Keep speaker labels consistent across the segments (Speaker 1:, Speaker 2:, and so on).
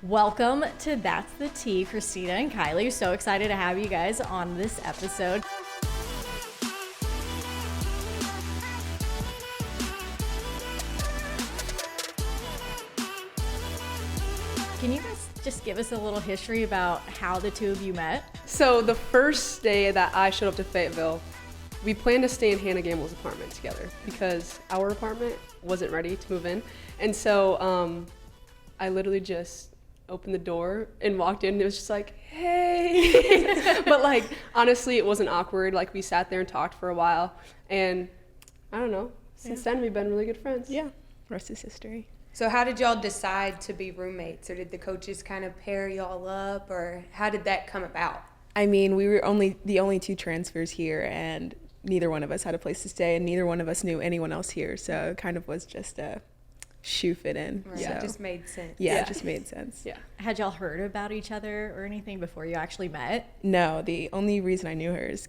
Speaker 1: Welcome to That's the Tea, Kristina and Cylie. So excited to have you guys on this episode. Can you guys just give us a little history about how the two of you met?
Speaker 2: So the first day that I showed up to Fayetteville, we planned to stay in Hannah Gamble's apartment together because our apartment wasn't ready to move in. And so I literally just opened the door and walked in and it was just like, hey. But like, honestly, it wasn't awkward. Like we sat there and talked for a while and I don't know, since then we've been really good friends.
Speaker 3: Yeah, rest is history.
Speaker 4: So how did y'all decide to be roommates, or did the coaches kind of pair y'all up, or how did that come about?
Speaker 3: I mean, we were the only two transfers here, and neither one of us had a place to stay, and neither one of us knew anyone else here, so it kind of was just a shoe fit in.
Speaker 4: Right.
Speaker 3: So.
Speaker 4: It just made sense.
Speaker 3: Yeah, it just made sense.
Speaker 2: Yeah.
Speaker 1: Had y'all heard about each other or anything before you actually met?
Speaker 3: No, the only reason I knew her is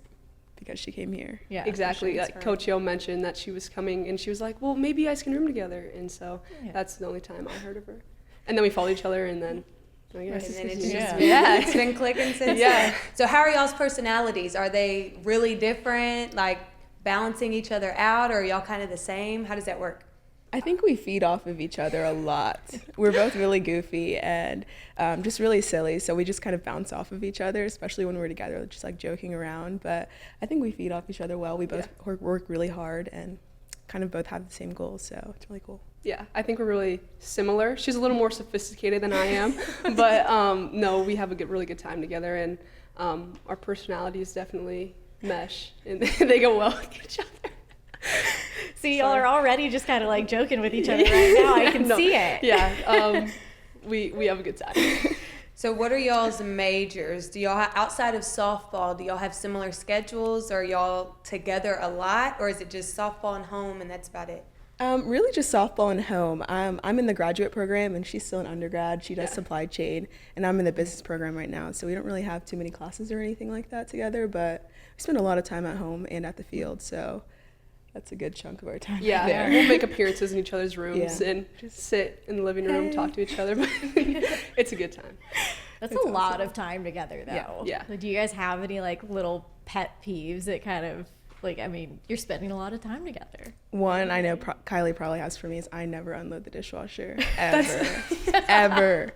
Speaker 3: because she came here.
Speaker 1: Yeah,
Speaker 2: Exactly. Like Coach Yo mentioned that she was coming and she was like, well, maybe you guys can room together. And so that's the only time I heard of her. And then we followed each other and then I guess.
Speaker 4: And then it's
Speaker 1: Yeah.
Speaker 4: it's been clicking since then. So how are y'all's personalities? Are they really different, like balancing each other out, or are y'all kind of the same? How does that work?
Speaker 3: I think we feed off of each other a lot. We're both really goofy and just really silly, so we just kind of bounce off of each other, especially when we're together, just like joking around. But I think we feed off each other well. We both work really hard and kind of both have the same goals, so it's really cool.
Speaker 2: Yeah, I think we're really similar. She's a little more sophisticated than I am, but no, we have a really good time together, and our personalities definitely mesh, and they go well with each other.
Speaker 1: See, y'all are already just kind of like joking with each other right now. I can see it.
Speaker 2: Yeah, we have a good time.
Speaker 4: So what are y'all's majors? Do y'all outside of softball, do y'all have similar schedules? Are y'all together a lot, or is it just softball and home and that's about it?
Speaker 3: Really just softball and home. I'm in the graduate program and she's still an undergrad. She does supply chain and I'm in the business program right now. So we don't really have too many classes or anything like that together, but we spend a lot of time at home and at the field. So that's a good chunk of our time.
Speaker 2: Yeah, we'll make appearances in each other's rooms and
Speaker 3: just
Speaker 2: sit in the living room, talk to each other. But it's a good time.
Speaker 1: That's a lot of time together, though.
Speaker 2: Yeah.
Speaker 1: Like, do you guys have any like little pet peeves that kind of like? I mean, you're spending a lot of time together.
Speaker 3: One I know Kylie probably has for me is I never unload the dishwasher ever, ever.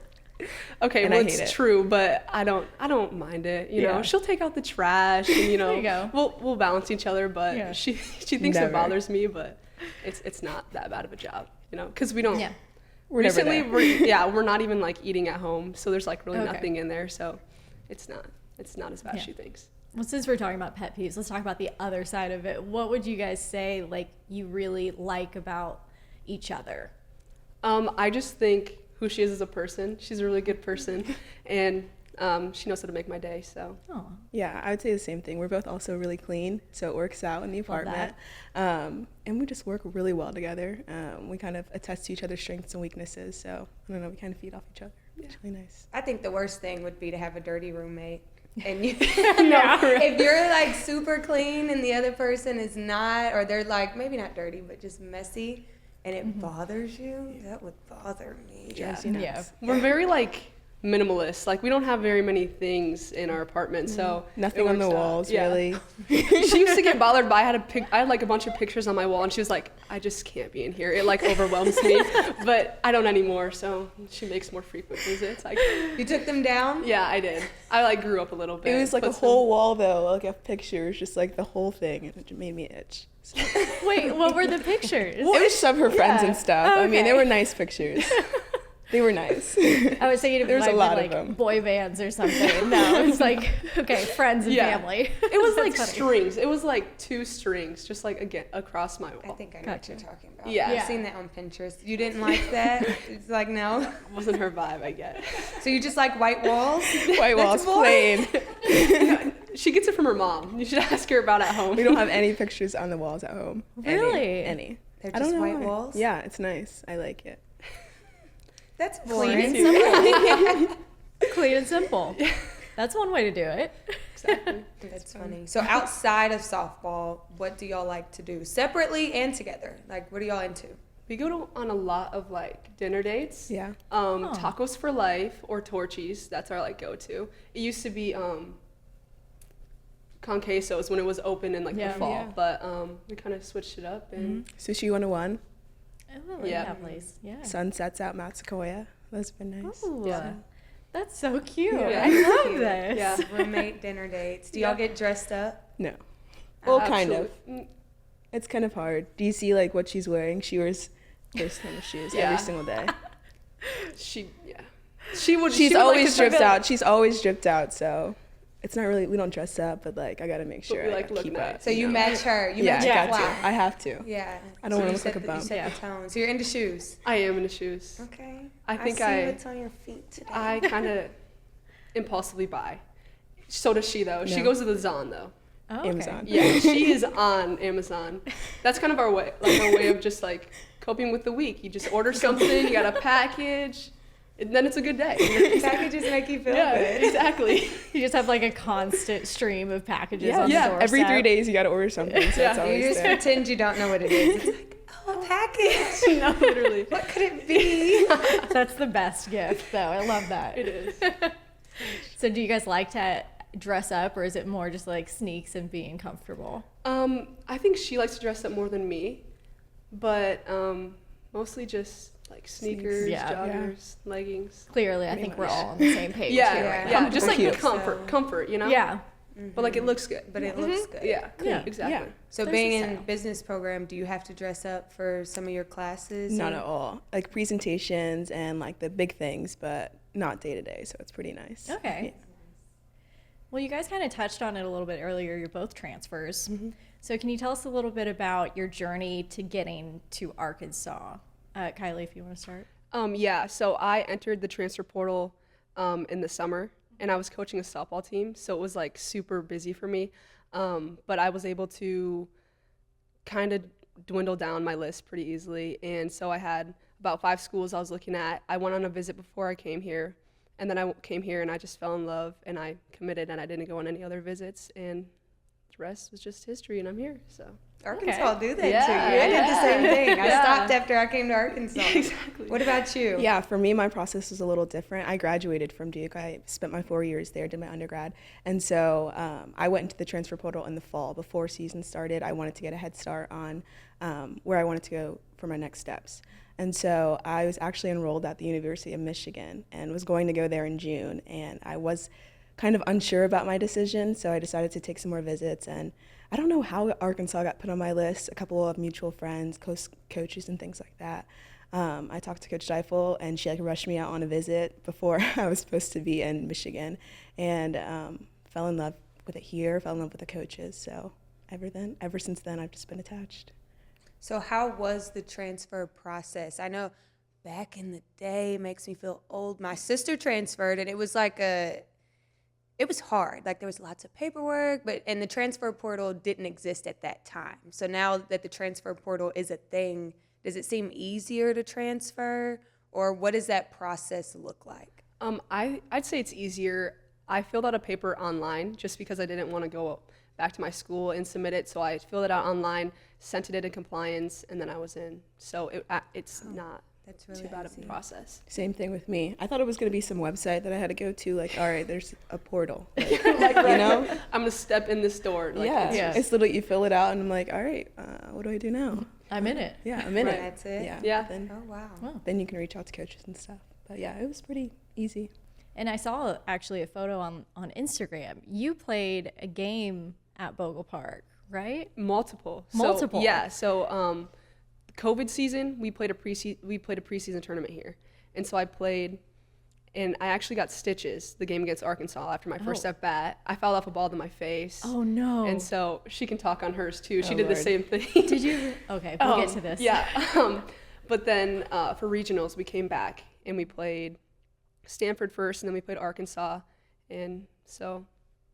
Speaker 2: Okay,
Speaker 3: and
Speaker 2: well,
Speaker 3: I hate
Speaker 2: it's
Speaker 3: it.
Speaker 2: true, but I don't mind it. You know, she'll take out the trash, and
Speaker 1: There you go.
Speaker 2: we'll balance each other. But she thinks
Speaker 3: Never.
Speaker 2: it bothers me, but it's not that bad of a job. You know, because we don't.
Speaker 1: Yeah.
Speaker 3: We're never
Speaker 2: Recently,
Speaker 3: there.
Speaker 2: we're not even like eating at home, so there's like really
Speaker 1: Okay.
Speaker 2: nothing in there. So it's not as bad as she thinks.
Speaker 1: Well, since we're talking about pet peeves, let's talk about the other side of it. What would you guys say like you really like about each other?
Speaker 2: I just think who she is as a person. She's a really good person, and she knows how to make my day. So
Speaker 1: Oh,
Speaker 3: Yeah, I would say the same thing. We're both also really clean, so it works out in the apartment. And we just work really well together. We kind of attest to each other's strengths and weaknesses, so I don't know, we kind of feed off each other. It's really nice.
Speaker 4: I think the worst thing would be to have a dirty roommate. And you, if you're like super clean and the other person is not, or they're like maybe not dirty but just messy, and it bothers you, that would bother me.
Speaker 1: yeah.
Speaker 2: we're very like minimalist. Like we don't have very many things in our apartment, so
Speaker 3: Nothing
Speaker 2: it
Speaker 3: on the
Speaker 2: works out.
Speaker 3: walls,
Speaker 2: Yeah.
Speaker 3: really.
Speaker 2: She used to get bothered by I had like a bunch of pictures on my wall, and she was like, I just can't be in here. It like overwhelms me. But I don't anymore, so she makes more frequent visits.
Speaker 4: You took them down?
Speaker 2: Yeah, I did. I like grew up a little bit.
Speaker 3: It was like a
Speaker 2: put some-
Speaker 3: whole wall, though, like of pictures, just like the whole thing, and it made me itch. So.
Speaker 1: Wait, what were the pictures?
Speaker 3: It was just of her friends and stuff.
Speaker 1: Oh,
Speaker 3: I mean, they
Speaker 1: okay.
Speaker 3: were nice pictures. They were nice.
Speaker 1: I was thinking
Speaker 3: There was a lot of
Speaker 1: like
Speaker 3: them.
Speaker 1: boy bands or something. No, it's like okay, friends and family.
Speaker 2: It was like
Speaker 1: That's funny.
Speaker 2: strings. It was like 2 strings, just like again across my wall.
Speaker 4: I think I know
Speaker 1: Gotcha.
Speaker 4: what you're talking about.
Speaker 2: Yeah.
Speaker 4: I've seen that on Pinterest. You didn't like that? It's like, no.
Speaker 2: It wasn't her vibe, I guess.
Speaker 4: So you just like white walls?
Speaker 3: White walls, plain.
Speaker 2: She gets it from her mom. You should ask her about at home.
Speaker 3: We don't have any pictures on the walls at home.
Speaker 1: Really?
Speaker 3: Any.
Speaker 4: They're
Speaker 3: I don't
Speaker 4: just
Speaker 3: know
Speaker 4: white
Speaker 3: why.
Speaker 4: walls?
Speaker 3: Yeah, it's nice. I like it.
Speaker 4: That's
Speaker 1: Clean and
Speaker 4: boring.
Speaker 1: simple. Clean and simple. That's one way to do it.
Speaker 2: Exactly.
Speaker 4: That's funny. So outside of softball, what do y'all like to do separately and together? Like, what are y'all into?
Speaker 2: We go on a lot of like dinner dates.
Speaker 3: Yeah.
Speaker 2: Tacos for life or Torchies. That's our like go-to. It used to be con quesos when it was open in like the fall,
Speaker 3: Yeah.
Speaker 2: but we kind of switched it up and
Speaker 3: Sushi 101,
Speaker 1: I like
Speaker 2: Yeah.
Speaker 1: that place. Yeah.
Speaker 3: Sunsets out Mount Sequoia. That's been nice.
Speaker 1: Ooh,
Speaker 2: Yeah.
Speaker 1: that's so cute.
Speaker 2: Yeah.
Speaker 1: I love
Speaker 4: Cute.
Speaker 1: this.
Speaker 2: yeah.
Speaker 4: Roommate dinner dates. Do
Speaker 2: Yeah.
Speaker 4: y'all get dressed up?
Speaker 3: No. Well, kind of.
Speaker 2: Absolutely.
Speaker 3: It's kind of hard. Do you see like what she's wearing? She wears those kind of shoes
Speaker 2: Yeah.
Speaker 3: every single day.
Speaker 2: She would.
Speaker 3: She's
Speaker 2: she would like
Speaker 3: always
Speaker 2: to try
Speaker 3: dripped
Speaker 2: to-
Speaker 3: out. She's always dripped out. So it's not really. We don't dress up, but like I gotta make sure
Speaker 2: we,
Speaker 3: I
Speaker 2: like, look
Speaker 3: keep
Speaker 2: nice.
Speaker 3: up.
Speaker 4: So you
Speaker 3: know?
Speaker 4: match her. You
Speaker 3: Yeah,
Speaker 4: match
Speaker 3: I
Speaker 4: her
Speaker 3: got
Speaker 4: fly.
Speaker 3: to. I have to.
Speaker 4: Yeah.
Speaker 3: I don't wanna
Speaker 4: you
Speaker 3: look like
Speaker 4: set
Speaker 3: a
Speaker 4: the-
Speaker 3: bum.
Speaker 4: You set
Speaker 1: Yeah.
Speaker 4: the tone. So you're into shoes.
Speaker 2: I am into shoes.
Speaker 4: Okay.
Speaker 2: I think
Speaker 4: see
Speaker 2: I-
Speaker 4: what's on your feet today.
Speaker 2: I kind of impulsively buy. So does she though. She
Speaker 3: No.
Speaker 2: goes to the Zon though.
Speaker 1: Oh, okay.
Speaker 3: Amazon.
Speaker 2: Yeah, she is on Amazon. That's kind of our way of just like coping with the week. You just order something, you got a package, and then it's a good day.
Speaker 4: Packages make you feel
Speaker 2: Yeah,
Speaker 4: good.
Speaker 2: exactly.
Speaker 1: You just have like a constant stream of packages
Speaker 3: Yeah,
Speaker 1: on the doorstep.
Speaker 3: every 3 days you gotta order something. So
Speaker 2: Yeah.
Speaker 3: it's
Speaker 2: You
Speaker 3: always
Speaker 4: You just
Speaker 3: there.
Speaker 4: pretend you don't know what it is. It's like, oh, a package.
Speaker 2: No, literally.
Speaker 4: What could it be?
Speaker 1: That's the best gift, though. I love that.
Speaker 2: It is.
Speaker 1: So, do you guys like to dress up, or is it more just like sneaks and being comfortable?
Speaker 2: I think she likes to dress up more than me, but mostly just like sneakers,
Speaker 1: Yeah.
Speaker 2: joggers, leggings.
Speaker 1: Clearly, I
Speaker 3: Pretty
Speaker 1: think we're
Speaker 3: much.
Speaker 1: all on the same page
Speaker 2: Yeah,
Speaker 1: here
Speaker 2: yeah,
Speaker 1: right
Speaker 2: yeah.
Speaker 1: now.
Speaker 2: Just like
Speaker 3: Cute.
Speaker 2: comfort, you know?
Speaker 1: Yeah.
Speaker 2: But like it looks good.
Speaker 4: But it looks good.
Speaker 2: Yeah,
Speaker 1: Yeah.
Speaker 2: exactly.
Speaker 3: Yeah.
Speaker 4: So
Speaker 1: There's
Speaker 4: being
Speaker 1: a
Speaker 4: in
Speaker 1: style.
Speaker 4: business program, do you have to dress up for some of your classes?
Speaker 3: Not
Speaker 4: and-
Speaker 3: at all. Like presentations and like the big things, but not day to day. So it's pretty nice.
Speaker 1: Okay. Well, you guys kind of touched on it a little bit earlier. You're both transfers. So, can you tell us a little bit about your journey to getting to Arkansas? Kylie, if you want to start.
Speaker 2: Yeah, so I entered the transfer portal in the summer, and I was coaching a softball team, so it was like super busy for me. But I was able to kind of dwindle down my list pretty easily, and so I had about 5 schools I was looking at. I went on a visit before I came here, and then I came here and I just fell in love, and I committed, and I didn't go on any other visits, and the rest was just history, and I'm here, so.
Speaker 4: Arkansas do that
Speaker 2: Yeah,
Speaker 4: to you. I did the same thing. I
Speaker 2: Yeah.
Speaker 4: stopped after I came to Arkansas.
Speaker 2: Exactly.
Speaker 4: What about you?
Speaker 3: Yeah, for me, my process was a little different. I graduated from Duke. I spent my 4 years there, did my undergrad. And so I went into the transfer portal in the fall. Before season started, I wanted to get a head start on where I wanted to go for my next steps. And so I was actually enrolled at the University of Michigan and was going to go there in June. And I was kind of unsure about my decision, so I decided to take some more visits. And I don't know how Arkansas got put on my list. A couple of mutual friends, coaches, and things like that. I talked to Coach Deifel, and she like rushed me out on a visit before I was supposed to be in Michigan, and fell in love with it here. Fell in love with the coaches. So ever since then, I've just been attached.
Speaker 4: So how was the transfer process? I know back in the day, it makes me feel old. My sister transferred, and it was like it was hard. Like there was lots of paperwork, and the transfer portal didn't exist at that time. So now that the transfer portal is a thing, does it seem easier to transfer, or what does that process look like?
Speaker 2: I'd say it's easier. I filled out a paper online just because I didn't want to go back to my school and submit it. So I filled it out online, sent it into compliance, and then I was in. So it's not
Speaker 4: That's really
Speaker 2: too bad of a
Speaker 4: easy.
Speaker 2: process.
Speaker 3: Same thing with me. I thought it was going to be some website that I had to go to. Like, all right, there's a portal. Like, you know?
Speaker 2: I'm gonna step in this door. Like,
Speaker 3: Yeah.
Speaker 1: Yeah.
Speaker 3: It's literally you fill it out, and I'm like, all right, what do I do now?
Speaker 1: I'm in it.
Speaker 3: Yeah, I'm in
Speaker 2: Right.
Speaker 3: it.
Speaker 4: That's it?
Speaker 3: Yeah.
Speaker 2: Yeah.
Speaker 4: Oh, wow.
Speaker 3: Then you can reach out to coaches and stuff. But yeah, it was pretty easy.
Speaker 1: And I saw actually a photo on Instagram. You played a game at Bogle Park, right?
Speaker 2: Multiple.
Speaker 1: Multiple.
Speaker 2: So, yeah. So COVID season, we played a preseason tournament here, and so I played, and I actually got stitches the game against Arkansas after my first at bat. I fouled off a ball to my face.
Speaker 1: Oh no.
Speaker 2: And so she can talk on hers too. She
Speaker 3: Oh,
Speaker 2: did the
Speaker 3: Lord.
Speaker 2: same thing.
Speaker 1: Did you? Okay, we'll get to this.
Speaker 2: Yeah. But then for regionals, we came back and we played Stanford first, and then we played Arkansas. And so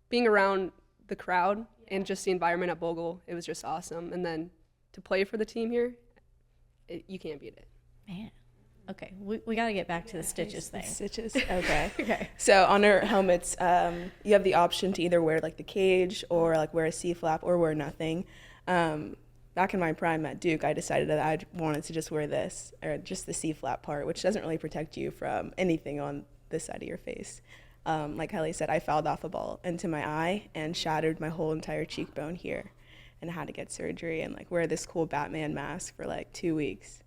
Speaker 2: being around the crowd and just the environment at Bogle, it was just awesome. And then to play for the team here, you can't beat it.
Speaker 1: Man. Okay, we got to get back to the stitches thing.
Speaker 3: Stitches. Okay.
Speaker 1: Okay.
Speaker 3: So on our helmets, you have the option to either wear like the cage or like wear a C flap or wear nothing. But back in my prime at Duke, I decided that I wanted to just wear this, or just the C-flat part, which doesn't really protect you from anything on this side of your face. Like Kelly said, I fouled off a ball into my eye and shattered my whole entire cheekbone here, and I had to get surgery and like wear this cool Batman mask for like 2 weeks.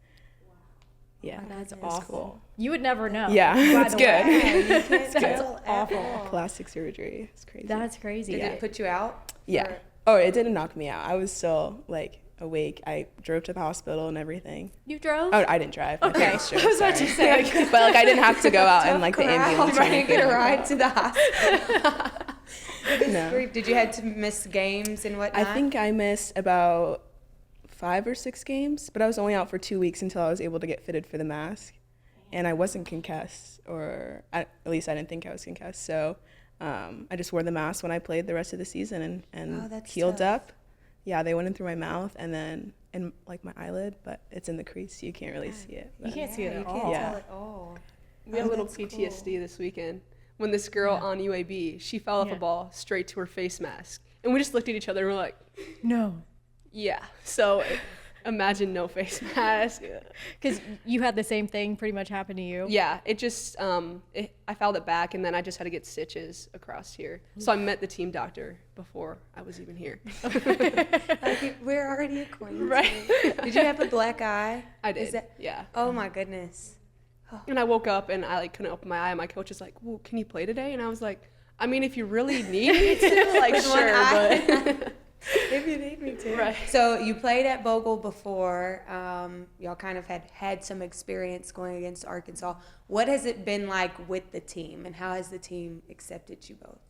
Speaker 3: Yeah,
Speaker 1: That's
Speaker 3: it's
Speaker 1: awful.
Speaker 3: cool.
Speaker 1: You would never know.
Speaker 3: Yeah,
Speaker 1: by
Speaker 3: it's
Speaker 1: the
Speaker 3: good.
Speaker 4: Yeah, you can't
Speaker 1: That's
Speaker 4: tell at
Speaker 1: awful.
Speaker 4: all.
Speaker 3: Plastic surgery. It's crazy.
Speaker 1: That's crazy.
Speaker 4: Did it put you out?
Speaker 3: Yeah.
Speaker 4: Or-
Speaker 3: Oh, it didn't knock me out. I was still like awake. I drove to the hospital and everything.
Speaker 1: You drove?
Speaker 3: Oh, I didn't drive. My
Speaker 1: Okay.
Speaker 3: parents drove,
Speaker 1: I was about to
Speaker 3: sorry.
Speaker 1: say.
Speaker 3: But like I didn't have to go out in
Speaker 4: Tough
Speaker 3: like the
Speaker 4: crowd,
Speaker 3: ambulance. or
Speaker 4: right?
Speaker 3: anything
Speaker 4: Get a
Speaker 3: like
Speaker 4: ride
Speaker 3: that.
Speaker 4: to the hospital.
Speaker 3: No.
Speaker 4: Did you have to miss games and whatnot?
Speaker 3: I think I missed about 5 or 6 games, but I was only out for 2 weeks until I was able to get fitted for the mask, and I wasn't concussed, or at least I didn't think I was concussed. So I just wore the mask when I played the rest of the season and
Speaker 4: Oh, that's
Speaker 3: healed
Speaker 4: tough.
Speaker 3: up. Yeah, they went in through my mouth and then in like my eyelid, but it's in the crease, so you can't really see it.
Speaker 1: You
Speaker 3: But
Speaker 1: can't see it
Speaker 4: you
Speaker 1: at
Speaker 4: can't
Speaker 1: all.
Speaker 3: Yeah.
Speaker 4: tell at all.
Speaker 2: We had a
Speaker 4: Oh,
Speaker 2: little
Speaker 4: that's cool.
Speaker 2: PTSD this weekend when this girl
Speaker 1: Yeah.
Speaker 2: on UAB, she fell off
Speaker 1: Yeah.
Speaker 2: a ball straight to her face mask. And we just looked at each other and we're like,
Speaker 1: No.
Speaker 2: yeah. So imagine no face mask.
Speaker 1: Because you had the same thing pretty much happen to you.
Speaker 2: Yeah, it just, I fouled it back and then I just had to get stitches across here. So I met the team doctor before I was even here.
Speaker 4: Like, we're already acquainted.
Speaker 2: Right.
Speaker 4: Did you have a black eye?
Speaker 2: I did,
Speaker 4: Is that-
Speaker 2: yeah.
Speaker 4: Oh my goodness.
Speaker 2: And I woke up and I like couldn't open my eye. And my coach was like, "Well, can you play today?" And I was like, "I mean, if you really need me to, like,
Speaker 4: With one
Speaker 2: sure."
Speaker 4: eye.
Speaker 2: But
Speaker 4: If you need me to.
Speaker 2: Right.
Speaker 4: So you played at Vogel before. Y'all kind of had some experience going against Arkansas. What has it been like with the team, and how has the team accepted you both?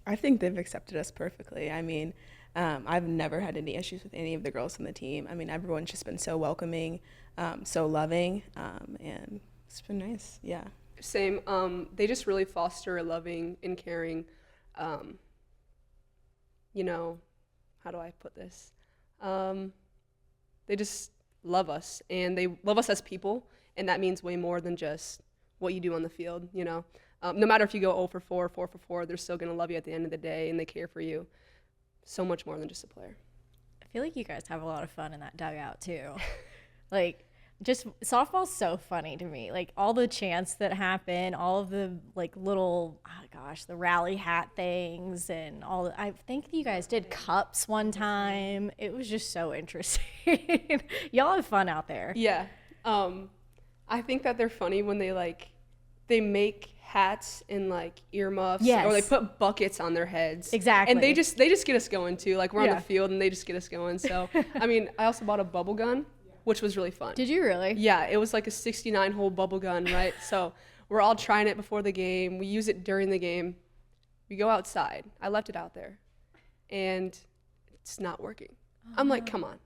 Speaker 3: I think they've accepted us perfectly. I mean, I've never had any issues with any of the girls on the team. I mean, everyone's just been so welcoming, so loving, and it's been nice. Yeah.
Speaker 2: same. They just really foster a loving and caring. You know, how do I put this? They just love us, and they love us as people, and that means way more than just what you do on the field. You know, no matter if you go 0 for 4, 4 for 4, they're still gonna love you at the end of the day, and they care for you so much more than just a player.
Speaker 1: I feel like you guys have a lot of fun in that dugout too. Like, just softball's so funny to me. Like all the chants that happen, all of the like little, oh gosh, the rally hat things, and all. I think you guys did cups one time. It was just so interesting. Y'all have fun out there.
Speaker 2: Yeah. I think that they're funny when they make hats and like earmuffs, or they
Speaker 1: Yes.
Speaker 2: put buckets on their heads.
Speaker 1: Exactly.
Speaker 2: And they just get us going too. Like we're on
Speaker 1: Yeah.
Speaker 2: the field and they just get us going. So I mean, I also bought a bubble gun, which was really fun.
Speaker 1: Did you really?
Speaker 2: Yeah, it was like a 69-hole bubble gun, right? So we're all trying it before the game. We use it during the game. We go outside. I left it out there, and it's not working. I'm like, come on.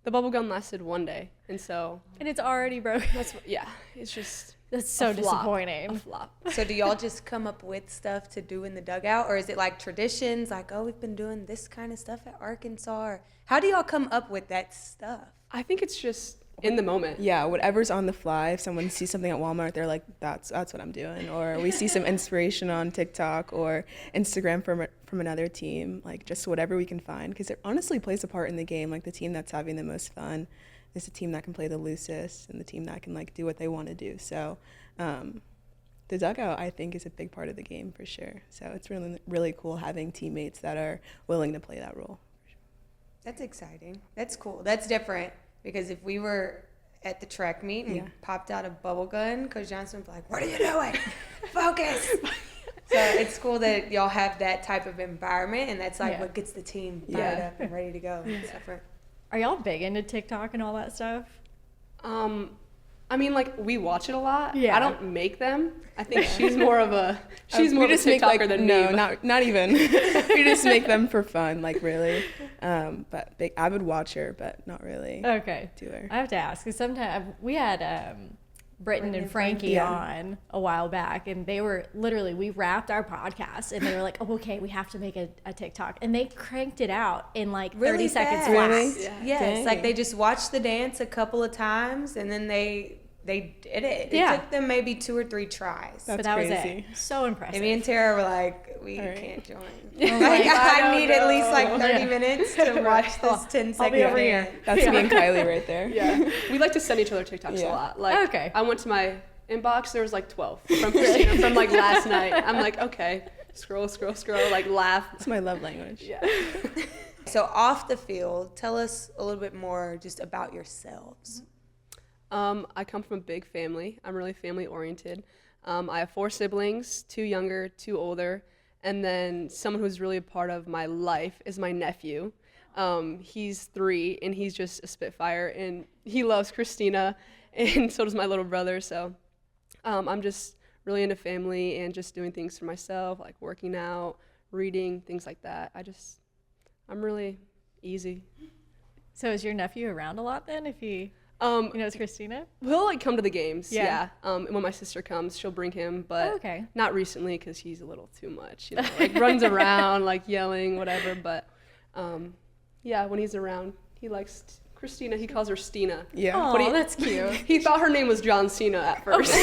Speaker 2: The bubble gun lasted 1 day, and so
Speaker 1: And it's already broken.
Speaker 2: it's just
Speaker 1: That's so
Speaker 2: a flop,
Speaker 1: disappointing.
Speaker 2: A flop.
Speaker 4: So do y'all just come up with stuff to do in the dugout, or is it like traditions, like, oh, we've been doing this kind of stuff at Arkansas? Or how do y'all come up with that stuff?
Speaker 2: I think it's just in the moment.
Speaker 3: Yeah, whatever's on the fly. If someone sees something at Walmart, they're like, "That's what I'm doing." Or we see some inspiration on TikTok or Instagram from another team. Like just whatever we can find, because it honestly plays a part in the game. Like the team that's having the most fun is the team that can play the loosest, and the team that can like do what they want to do. So the dugout, I think, is a big part of the game for sure. So it's really cool having teammates that are willing to play that role.
Speaker 4: That's exciting. That's cool. That's different, because if we were at the track meet and
Speaker 3: Yeah.
Speaker 4: popped out a bubble gun, Coach Johnson would be like, what are you doing? Focus. So it's cool that y'all have that type of environment, and that's like
Speaker 1: Yeah.
Speaker 4: what gets the team fired
Speaker 3: Yeah.
Speaker 4: up and ready to go. It's different.
Speaker 1: Are y'all big into TikTok and all that stuff?
Speaker 2: I mean, like we watch it a lot.
Speaker 1: Yeah.
Speaker 2: I don't make them. I think she's more of a
Speaker 3: We
Speaker 2: TikToker
Speaker 3: just make,
Speaker 2: than
Speaker 3: no,
Speaker 2: me. but-
Speaker 3: not even. We just make them for fun, like really. But big avid watcher, but not really
Speaker 1: Okay.
Speaker 3: doer.
Speaker 1: I have to ask, because sometimes we had Britton and Frankie
Speaker 3: Yeah.
Speaker 1: on a while back, and they were literally, we wrapped our podcast, and they were like, oh, okay, we have to make a TikTok. And they cranked it out in like 30
Speaker 4: Really
Speaker 1: seconds
Speaker 4: fast.
Speaker 1: flat.
Speaker 3: Really?
Speaker 2: Yeah.
Speaker 4: Yes,
Speaker 3: Dang.
Speaker 4: like they just watched the dance a couple of times, and then they they did it.
Speaker 1: Yeah.
Speaker 4: It took them maybe 2 or 3 tries.
Speaker 3: That's
Speaker 1: but that
Speaker 3: crazy.
Speaker 1: was it. So impressive.
Speaker 4: And me and Tara were like, we
Speaker 3: All right.
Speaker 4: can't join.
Speaker 1: Oh
Speaker 4: Like,
Speaker 1: my
Speaker 4: I need at least like 30
Speaker 1: Yeah.
Speaker 4: minutes to watch this 10-second
Speaker 1: be over here.
Speaker 4: dance.
Speaker 3: That's me and Kylie right there.
Speaker 2: Yeah, we like to send each other TikToks a
Speaker 3: Yeah.
Speaker 2: lot. Like,
Speaker 1: Okay.
Speaker 2: I went to my inbox, there was like 12 from Kristina from like last night. I'm like, okay, scroll, like laugh.
Speaker 3: It's my love language.
Speaker 2: Yeah.
Speaker 4: So off the field, tell us a little bit more just about yourselves.
Speaker 2: I come from a big family. I'm really family oriented. I have 4 siblings, 2 younger, 2 older, and then someone who's really a part of my life is my nephew. He's 3 and he's just a spitfire and he loves Kristina and so does my little brother. So I'm just really into family and just doing things for myself, like working out, reading, things like that. I'm really easy.
Speaker 1: So is your nephew around a lot then? If he knows Kristina?
Speaker 2: He'll like come to the games,
Speaker 1: Yeah.
Speaker 2: yeah. And when my sister comes, she'll bring him, but
Speaker 1: Oh, okay.
Speaker 2: not recently because he's a little too much, like runs around, like yelling, whatever. But yeah, when he's around, he likes Kristina. He calls her Stina.
Speaker 3: Yeah.
Speaker 1: Oh,
Speaker 2: But
Speaker 1: that's cute.
Speaker 2: He thought her name was John Cena at first.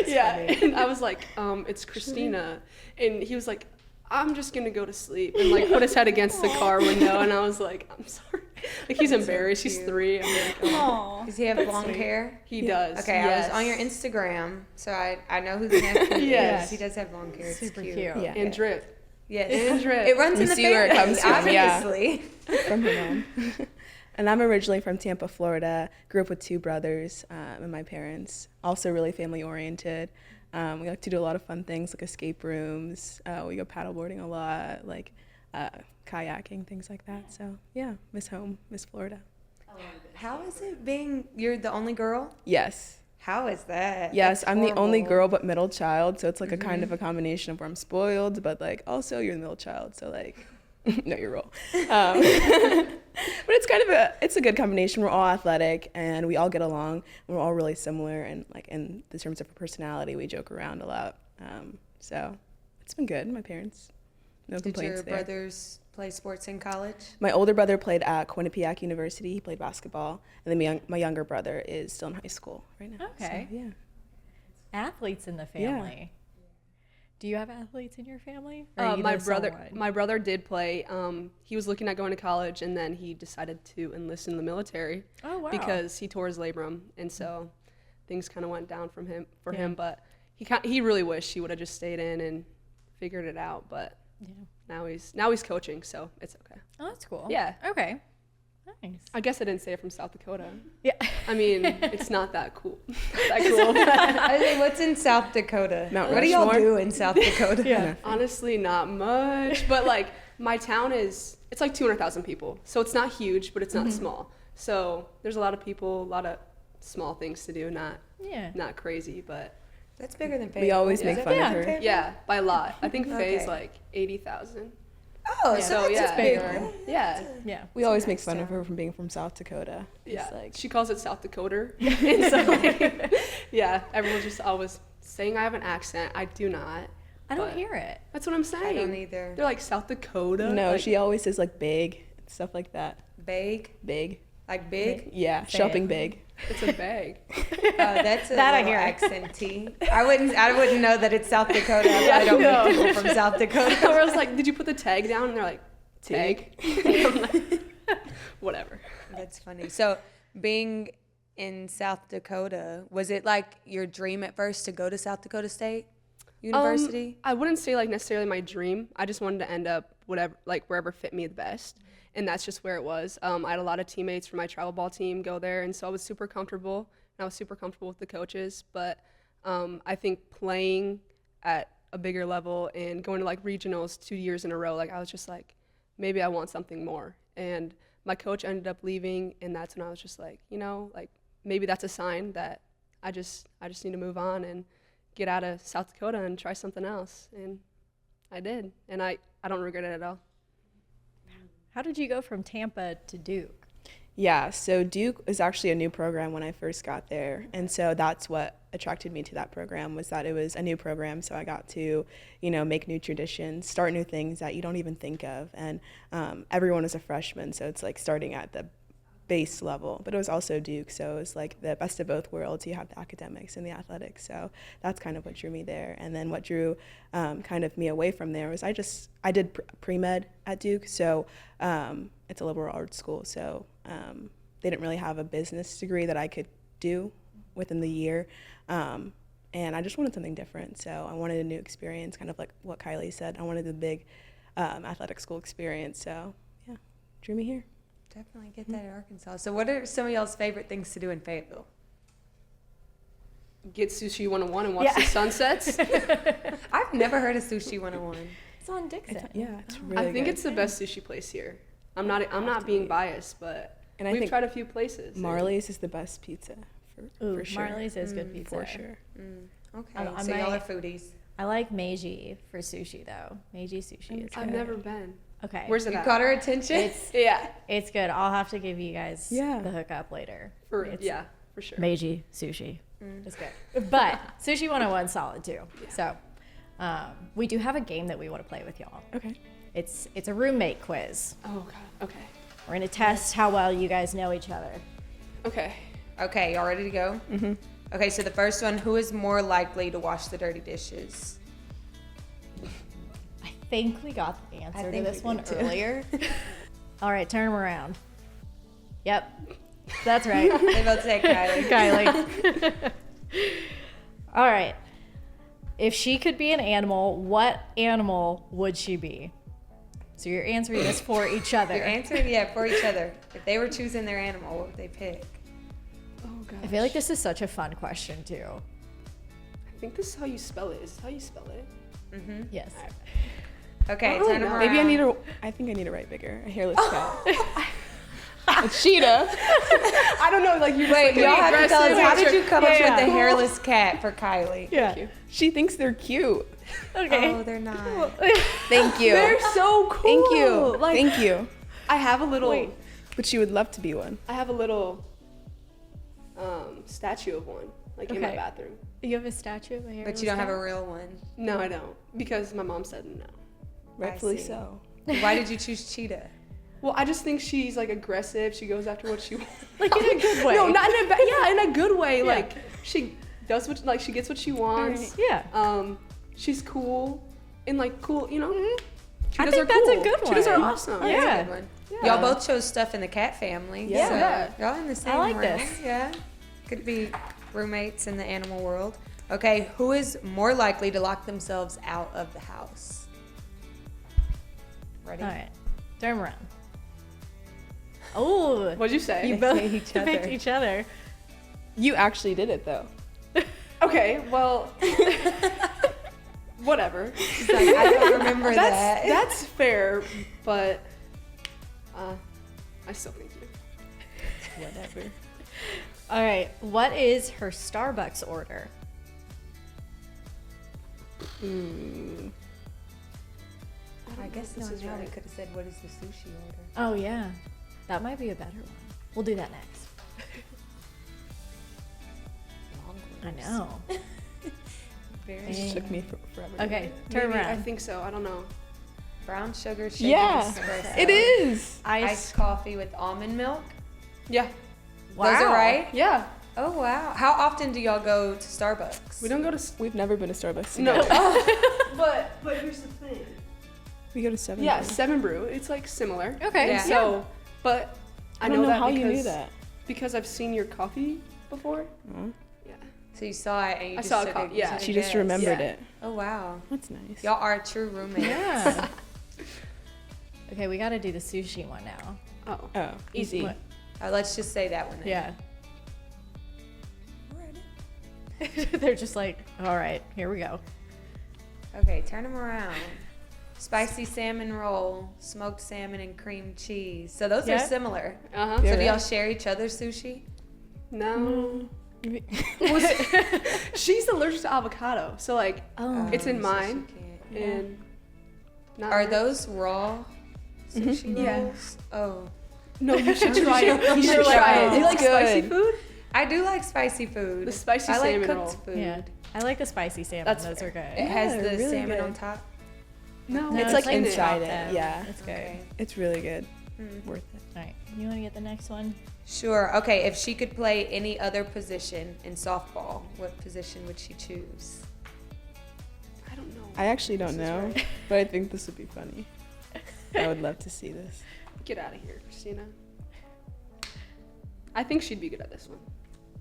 Speaker 2: Yeah, and I was like, it's Kristina, and he was like, I'm just gonna go to sleep, and like put his head against the car window, and I was like, I'm sorry. Like he's embarrassed. He's 3. I'm like, oh.
Speaker 1: Aw.
Speaker 4: Does he have long hair?
Speaker 2: He does.
Speaker 4: Okay,
Speaker 2: yes.
Speaker 4: I was on your Instagram, so I know who the nephew
Speaker 2: Yes.
Speaker 4: is. He does have long hair. It's
Speaker 1: Super
Speaker 4: cute.
Speaker 1: cute.
Speaker 3: Yeah.
Speaker 2: And drip.
Speaker 4: Yes.
Speaker 2: And drip.
Speaker 4: It runs
Speaker 3: We
Speaker 4: in the
Speaker 3: see where it
Speaker 4: family,
Speaker 3: comes from, yeah.
Speaker 4: obviously.
Speaker 3: From her mom. And I'm originally from Tampa, Florida. Grew up with 2 brothers and my parents. Also really family oriented. We like to do a lot of fun things like escape rooms. We go paddleboarding a lot, like kayaking, things like that. So yeah, miss home, miss Florida.
Speaker 4: How is it being, you're the only girl?
Speaker 3: Yes.
Speaker 4: How is that?
Speaker 3: Yes,
Speaker 4: That's
Speaker 3: I'm the only
Speaker 4: horrible.
Speaker 3: girl but middle child, so it's like a kind of a combination of where I'm spoiled, but like also you're the middle child, so like know your role. But it's kind of it's a good combination. We're all athletic and we all get along. We're all really similar, and like in the terms of personality, we joke around a lot. So it's been good. My parents, no
Speaker 4: Did
Speaker 3: complaints
Speaker 4: your
Speaker 3: there.
Speaker 4: brothers play sports in college?
Speaker 3: My older brother played at Quinnipiac University. He played basketball, and then my younger brother is still in high school right now.
Speaker 1: Okay.
Speaker 3: So, yeah.
Speaker 1: Athletes in the family. Do you have athletes in your family? Or are you
Speaker 2: My
Speaker 1: the sole one?
Speaker 2: my brother did play. He was looking at going to college, and then he decided to enlist in the military
Speaker 1: Oh, wow.
Speaker 2: because he tore his labrum, and so things kind of went down for
Speaker 1: Yeah.
Speaker 2: him. But he really wished he would have just stayed in and figured it out. But
Speaker 1: Yeah.
Speaker 2: now he's coaching, so it's okay.
Speaker 1: Oh, that's cool.
Speaker 2: Yeah.
Speaker 1: Okay. Nice.
Speaker 2: I guess I didn't say it from South Dakota.
Speaker 1: Yeah.
Speaker 2: I mean, it's not that cool. That cool.
Speaker 4: I think, what's in South Dakota?
Speaker 3: Mount
Speaker 4: What do y'all
Speaker 3: Rushmore?
Speaker 4: do in South Dakota?
Speaker 1: Yeah.
Speaker 2: Honestly, not much. But like my town it's like 200,000 people, so it's not huge, but it's not small. So there's a lot of people, a lot of small things to do.
Speaker 1: Yeah.
Speaker 2: Not crazy, but
Speaker 4: That's bigger than Fayetteville.
Speaker 3: We always make
Speaker 4: Is it
Speaker 3: fun
Speaker 4: bigger
Speaker 3: of
Speaker 4: than
Speaker 3: her.
Speaker 4: Fayetteville?
Speaker 2: yeah, by a lot. I think Faye's
Speaker 4: Okay.
Speaker 2: like 80,000.
Speaker 4: Oh,
Speaker 1: Yeah.
Speaker 4: so
Speaker 2: So
Speaker 4: that's
Speaker 2: yeah,
Speaker 1: bigger.
Speaker 2: Yeah,
Speaker 1: Yeah.
Speaker 3: We always make
Speaker 4: nice
Speaker 3: fun of
Speaker 4: town.
Speaker 3: her from being from South Dakota.
Speaker 2: yeah.
Speaker 3: It's like,
Speaker 2: She calls it South Dakota. And so like, yeah, everyone's just always saying I have an accent. I do not.
Speaker 1: I don't
Speaker 2: But-
Speaker 1: hear it.
Speaker 2: That's what I'm saying.
Speaker 4: I don't either.
Speaker 2: They're like South Dakota.
Speaker 3: no,
Speaker 2: like,
Speaker 3: she always says like big, stuff like that.
Speaker 4: Big?
Speaker 3: Big.
Speaker 4: Like big?
Speaker 3: Yeah,
Speaker 1: Say
Speaker 3: shopping
Speaker 1: it.
Speaker 3: big.
Speaker 2: It's a bag.
Speaker 4: That's a
Speaker 1: That I
Speaker 4: little
Speaker 1: hear.
Speaker 4: accent-y. I wouldn't know that it's South Dakota. I don't
Speaker 2: no.
Speaker 4: meet people from South Dakota.
Speaker 2: Or I was like, did you put the tag down? And they're like, tag? I'm like, whatever.
Speaker 4: That's funny. So, being in South Dakota, was it like your dream at first to go to South Dakota State University?
Speaker 2: I wouldn't say like necessarily my dream. I just wanted to end up wherever fit me the best. And that's just where it was. I had a lot of teammates from my travel ball team go there. And so I was super comfortable. And I was super comfortable with the coaches. But I think playing at a bigger level and going to like regionals 2 years in a row, like I was just like, maybe I want something more. And my coach ended up leaving, and that's when I was just like, like maybe that's a sign that I just need to move on and get out of South Dakota and try something else. And I did, and I don't regret it at all.
Speaker 1: How did you go from Tampa to Duke?
Speaker 3: Yeah, so Duke is actually a new program when I first got there. And so that's what attracted me to that program, was that it was a new program. So I got to, make new traditions, start new things that you don't even think of. And everyone is a freshman, so it's like starting at the base level, but it was also Duke, so it was like the best of both worlds. You have the academics and the athletics, so that's kind of what drew me there. And then what drew kind of me away from there was I did pre-med at Duke, so it's a liberal arts school, so they didn't really have a business degree that I could do within the year, and I just wanted something different, so I wanted a new experience, kind of like what Kylie said. I wanted the big athletic school experience, so yeah, drew me here.
Speaker 4: Definitely get that at Arkansas. So what are some of y'all's favorite things to do in Fayetteville?
Speaker 2: Get Sushi 101 and watch the sunsets.
Speaker 4: I've never heard of Sushi 101.
Speaker 1: It's on Dixon.
Speaker 3: It's really
Speaker 2: I think
Speaker 3: good.
Speaker 2: it's the best sushi place here. I'm not being biased, but
Speaker 3: And I
Speaker 2: we've
Speaker 3: think
Speaker 2: tried a few places.
Speaker 3: Marley's is the best pizza for sure.
Speaker 1: Marley's is good pizza.
Speaker 3: For sure.
Speaker 4: Okay,
Speaker 1: I
Speaker 4: so y'all
Speaker 1: might-
Speaker 4: are foodies.
Speaker 1: I like Meiji for sushi though. Meiji sushi is
Speaker 2: I've
Speaker 1: good.
Speaker 2: never been.
Speaker 1: Okay.
Speaker 2: Where's it
Speaker 4: You
Speaker 2: at?
Speaker 4: got our attention?
Speaker 1: It's good. I'll have to give you guys
Speaker 3: Yeah.
Speaker 1: the hookup later.
Speaker 2: For sure.
Speaker 1: Meiji sushi. It's good. But Sushi 101 solid too. So we do have a game that we want to play with y'all.
Speaker 3: Okay.
Speaker 1: It's a roommate quiz.
Speaker 2: Oh god. Okay.
Speaker 1: We're gonna test how well you guys know each other.
Speaker 2: Okay.
Speaker 4: Okay, y'all ready to go?
Speaker 3: Mm-hmm.
Speaker 4: Okay, so the first one, who is more likely to wash the dirty dishes?
Speaker 1: I think we got the answer to
Speaker 4: think
Speaker 1: this
Speaker 4: we
Speaker 1: one
Speaker 4: did, too.
Speaker 1: earlier. All right, turn them around. Yep, that's right.
Speaker 4: They both say Kylie.
Speaker 1: Kylie. All right. If she could be an animal, what animal would she be? So you're answering this for each other.
Speaker 4: You're answering, for each other. If they were choosing their animal, what would they pick?
Speaker 2: Oh god.
Speaker 1: I feel like this is such a fun question too.
Speaker 2: I think this is how you spell it. Is this how you spell it?
Speaker 4: Mm-hmm.
Speaker 1: Yes.
Speaker 4: Okay,
Speaker 2: Oh,
Speaker 4: turn them
Speaker 2: no.
Speaker 4: around.
Speaker 3: Maybe I think I need to write bigger. A hairless cat. A cheetah.
Speaker 2: I don't know. Like you.
Speaker 4: Wait, y'all have to tell us, how did you come up
Speaker 1: Yeah.
Speaker 4: with the hairless cat for Kylie?
Speaker 1: Yeah.
Speaker 3: She thinks they're cute.
Speaker 1: Okay.
Speaker 4: Oh, they're not.
Speaker 3: Thank you.
Speaker 2: They're so cool.
Speaker 3: Thank you.
Speaker 2: Like,
Speaker 3: Thank you.
Speaker 2: I have a little.
Speaker 1: Wait.
Speaker 3: But she would love to be one.
Speaker 2: I have a little statue of one, like in my
Speaker 1: Okay.
Speaker 2: bathroom.
Speaker 1: You have a statue of a hairless
Speaker 4: But you don't have
Speaker 1: cat?
Speaker 4: a real one.
Speaker 2: No, I don't, because my mom said no.
Speaker 3: Rightfully
Speaker 4: see.
Speaker 3: so.
Speaker 4: Why did you choose cheetah?
Speaker 2: Well, I just think she's like aggressive. She goes after what she wants.
Speaker 1: Like in a good way.
Speaker 2: No, not in a in a good way.
Speaker 1: Yeah.
Speaker 2: Like she does what she gets what she wants.
Speaker 1: Yeah.
Speaker 2: She's cool and like cool. You know.
Speaker 1: I
Speaker 2: Cheetahs
Speaker 1: think
Speaker 2: are
Speaker 1: that's a
Speaker 2: cool.
Speaker 1: good
Speaker 2: Cheetahs are
Speaker 1: one.
Speaker 2: awesome.
Speaker 1: Yeah.
Speaker 4: That's a good one.
Speaker 2: Yeah.
Speaker 4: Y'all both chose stuff in the cat family.
Speaker 3: Yeah.
Speaker 4: So y'all in the same
Speaker 1: like
Speaker 4: realm.
Speaker 1: this.
Speaker 4: Yeah. Could be roommates in the animal world. Okay, who is more likely to lock themselves out of the house? Ready?
Speaker 1: All right. Turn 'em around. Oh,
Speaker 2: What'd you say?
Speaker 1: you both
Speaker 3: hate each
Speaker 1: picked
Speaker 3: other.
Speaker 1: each other.
Speaker 3: You actually did it though.
Speaker 2: Okay, well, whatever.
Speaker 4: She's like, I don't remember that.
Speaker 2: That's fair, but I still think you.
Speaker 3: Whatever.
Speaker 1: All right. What is her Starbucks order?
Speaker 4: I guess
Speaker 2: this is
Speaker 4: now we
Speaker 2: right.
Speaker 4: could have said, what is the sushi order?
Speaker 1: Oh yeah, that might be a better one. We'll do that next. I know.
Speaker 4: Very
Speaker 3: It took me forever.
Speaker 1: Okay, turn
Speaker 2: Maybe, I
Speaker 1: around.
Speaker 2: think so. I don't know.
Speaker 4: brown sugar shaken
Speaker 3: Yeah,
Speaker 4: espresso.
Speaker 3: it is.
Speaker 4: Iced coffee with almond milk.
Speaker 2: Yeah.
Speaker 1: Wow.
Speaker 4: Those are right?
Speaker 2: Yeah.
Speaker 4: Oh, wow. How often do y'all go to Starbucks?
Speaker 2: We don't go to.
Speaker 3: We've never been to Starbucks.
Speaker 2: No.
Speaker 3: together.
Speaker 2: But here's the thing.
Speaker 3: We go to 7.
Speaker 2: Yeah, 7 Brew. It's like similar.
Speaker 1: Okay.
Speaker 4: Yeah.
Speaker 2: So, but
Speaker 3: I don't know
Speaker 2: that
Speaker 3: how
Speaker 2: because,
Speaker 3: you knew that.
Speaker 2: Because I've seen your coffee before.
Speaker 3: Aw.
Speaker 2: Yeah.
Speaker 4: So you saw it and you
Speaker 2: I
Speaker 4: just
Speaker 2: saw a
Speaker 4: took
Speaker 2: cop-
Speaker 4: it.
Speaker 2: yeah.
Speaker 4: took
Speaker 3: She
Speaker 4: a
Speaker 3: just
Speaker 4: guess.
Speaker 3: remembered
Speaker 2: Yeah.
Speaker 3: it.
Speaker 4: Oh, wow.
Speaker 3: That's nice.
Speaker 4: Y'all are true roommates.
Speaker 1: Yeah. Okay, we got to do the sushi one now.
Speaker 2: Oh.
Speaker 3: Oh, easy.
Speaker 1: What?
Speaker 4: Let's just say that one then.
Speaker 1: Yeah.
Speaker 4: Alrighty.
Speaker 1: They're just like, all right, here we go.
Speaker 4: Okay, turn them around. Spicy salmon roll, smoked salmon and cream cheese. So those
Speaker 1: Yeah.
Speaker 4: are similar.
Speaker 2: Uh huh.
Speaker 3: Yeah.
Speaker 4: So do y'all share each other's sushi?
Speaker 2: No. She's allergic to avocado, so like
Speaker 1: Oh.
Speaker 2: it's in
Speaker 4: so she
Speaker 2: mine
Speaker 4: can't.
Speaker 2: and. Not
Speaker 4: Are
Speaker 2: hers.
Speaker 4: those raw sushi
Speaker 2: Yeah.
Speaker 4: rolls? Oh.
Speaker 2: No, you should try it.
Speaker 3: You
Speaker 2: You
Speaker 3: should
Speaker 2: should
Speaker 3: try
Speaker 2: try
Speaker 3: it.
Speaker 2: it. Do you like
Speaker 3: It's
Speaker 2: spicy
Speaker 3: good.
Speaker 2: food?
Speaker 4: I do like spicy food.
Speaker 2: The spicy
Speaker 4: I like
Speaker 2: salmon
Speaker 4: cooked
Speaker 2: roll.
Speaker 4: food.
Speaker 1: Yeah. I like the spicy salmon.
Speaker 2: That's
Speaker 1: Those
Speaker 2: fair.
Speaker 1: are good.
Speaker 4: It has
Speaker 3: Yeah,
Speaker 4: the
Speaker 3: really
Speaker 4: salmon
Speaker 3: good.
Speaker 4: on top.
Speaker 2: No,
Speaker 1: No,
Speaker 3: It's like
Speaker 1: in
Speaker 3: inside
Speaker 1: top
Speaker 3: it.
Speaker 1: end.
Speaker 3: Yeah.
Speaker 1: It's good.
Speaker 4: Okay.
Speaker 3: It's really good. Worth it.
Speaker 1: All right, you want to get the next one?
Speaker 4: Sure. Okay, if she could play any other position in softball, what position would she choose?
Speaker 2: I don't know.
Speaker 3: I actually don't
Speaker 2: This is
Speaker 3: know,
Speaker 2: right.
Speaker 3: but I think this would be funny. I would love to see this.
Speaker 2: Get out of here, Kristina. I think she'd be good at this one.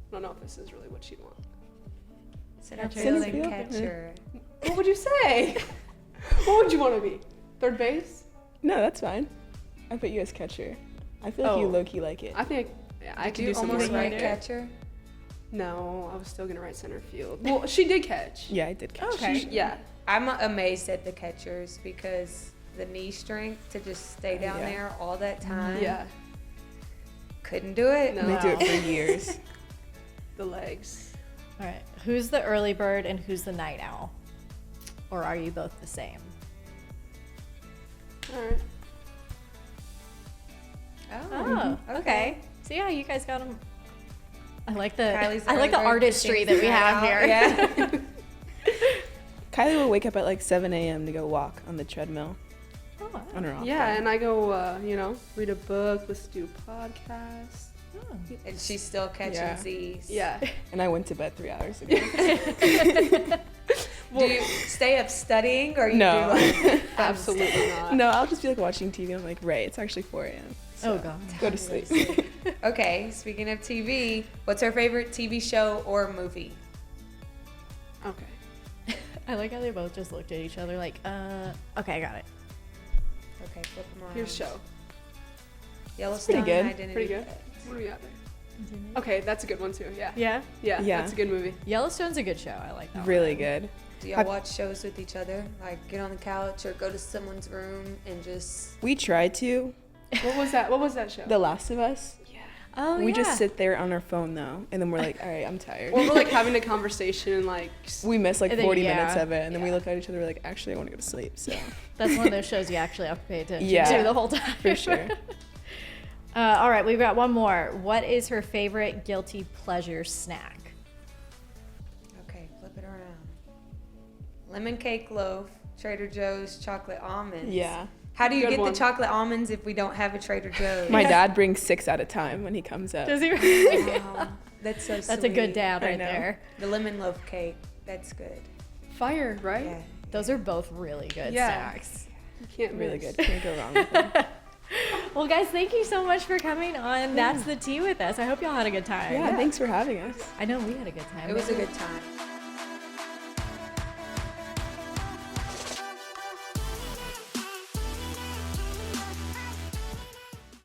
Speaker 2: I don't know if this is really what she'd want.
Speaker 4: Center
Speaker 1: Center
Speaker 4: field and
Speaker 3: field?
Speaker 4: catcher.
Speaker 2: What would you say? What would you want to be? Third base?
Speaker 3: No, that's fine. I put you as catcher. I feel like you
Speaker 2: Oh.
Speaker 3: low-key like it.
Speaker 2: I think I
Speaker 4: Did
Speaker 2: could
Speaker 4: you
Speaker 2: do some more.
Speaker 4: almost
Speaker 1: right
Speaker 4: write
Speaker 1: there.
Speaker 4: catcher?
Speaker 2: No, I was still gonna write center field. Well, she did catch.
Speaker 3: Yeah, I did catch.
Speaker 1: Okay.
Speaker 2: Yeah.
Speaker 4: I'm amazed at the catchers because the knee strength to just stay down
Speaker 3: Yeah.
Speaker 4: there all that time.
Speaker 2: Yeah.
Speaker 4: Couldn't do it.
Speaker 2: No.
Speaker 3: They do it
Speaker 1: Wow.
Speaker 3: for years.
Speaker 2: The legs.
Speaker 1: All right, who's the early bird and who's the night owl? Or are you both the same?
Speaker 2: All right.
Speaker 4: Oh,
Speaker 1: okay. So yeah, you guys got them. I like the
Speaker 4: Kylie's
Speaker 1: I like the
Speaker 4: early bird,
Speaker 1: artistry that we
Speaker 4: Christine's
Speaker 1: have
Speaker 4: night
Speaker 1: here.
Speaker 4: owl. Yeah.
Speaker 3: Kylie will wake up at like 7 a.m. to go walk on the treadmill
Speaker 1: Oh, wow.
Speaker 3: on her off
Speaker 2: Yeah,
Speaker 3: day.
Speaker 2: and I go, read a book, listen to a podcast.
Speaker 1: Oh.
Speaker 4: And she's still catching
Speaker 3: Yeah.
Speaker 4: Z's.
Speaker 2: Yeah.
Speaker 3: And I went to bed 3 hours ago.
Speaker 4: Do you stay up studying or you
Speaker 3: No.
Speaker 4: do like
Speaker 2: Absolutely not.
Speaker 3: No, I'll just be like watching TV and I'm like, right, it's actually 4 a.m.
Speaker 1: Oh god.
Speaker 3: Go to sleep.
Speaker 4: Okay, speaking of TV, what's her favorite TV show or movie?
Speaker 2: Okay.
Speaker 1: I like how they both just looked at each other like, okay, I got it.
Speaker 4: Okay, flip them around.
Speaker 2: Here's show.
Speaker 4: Yellowstone
Speaker 3: good.
Speaker 4: Identity
Speaker 2: Pretty good.
Speaker 4: Theft.
Speaker 2: What do we got there? Okay, that's a good one too. Yeah.
Speaker 1: Yeah.
Speaker 2: Yeah.
Speaker 3: Yeah.
Speaker 2: That's a good movie.
Speaker 1: Yellowstone's a good show. I like that.
Speaker 3: Really
Speaker 1: one.
Speaker 3: good.
Speaker 4: Do y'all
Speaker 3: Have-
Speaker 4: watch shows with each other? Like get on the couch or go to someone's room and just
Speaker 3: We tried to.
Speaker 2: What was that? What was that show?
Speaker 3: The Last of Us.
Speaker 2: Yeah.
Speaker 1: Oh
Speaker 3: We
Speaker 1: yeah.
Speaker 3: just sit there on our phone though, and then we're like, all right, I'm tired.
Speaker 2: Or we're like having a conversation and like.
Speaker 3: We miss like
Speaker 1: And then-
Speaker 3: 40
Speaker 1: yeah.
Speaker 3: minutes of it, and then we
Speaker 2: Yeah.
Speaker 3: look at each other we're like, actually, I want to go to sleep. So
Speaker 1: That's one of those shows you actually have to pay attention
Speaker 3: Yeah.
Speaker 1: to the whole time.
Speaker 3: for sure.
Speaker 1: All right, we've got one more. What is her favorite guilty pleasure snack?
Speaker 4: okay, flip it around. Lemon cake loaf, Trader Joe's chocolate almonds.
Speaker 3: Yeah.
Speaker 4: How do you
Speaker 2: Good
Speaker 4: get
Speaker 2: one.
Speaker 4: the chocolate almonds if we don't have a Trader Joe's?
Speaker 3: My dad brings 6 at a time when he comes up.
Speaker 1: Does he really?
Speaker 4: Wow, that's so sweet.
Speaker 1: That's a good dad
Speaker 3: I
Speaker 1: right
Speaker 3: know.
Speaker 1: there.
Speaker 4: The lemon loaf cake, that's good.
Speaker 2: Fire, right?
Speaker 4: Yeah.
Speaker 1: Those are both really good
Speaker 2: Yeah.
Speaker 1: snacks.
Speaker 2: You can't
Speaker 3: Really
Speaker 2: miss.
Speaker 3: good. Can't go wrong with them.
Speaker 1: Well, guys, thank you so much for coming on That's the Tea with us. I hope y'all had a good time.
Speaker 3: Yeah, thanks for having us.
Speaker 1: I know we had a good time.
Speaker 4: It was a good time.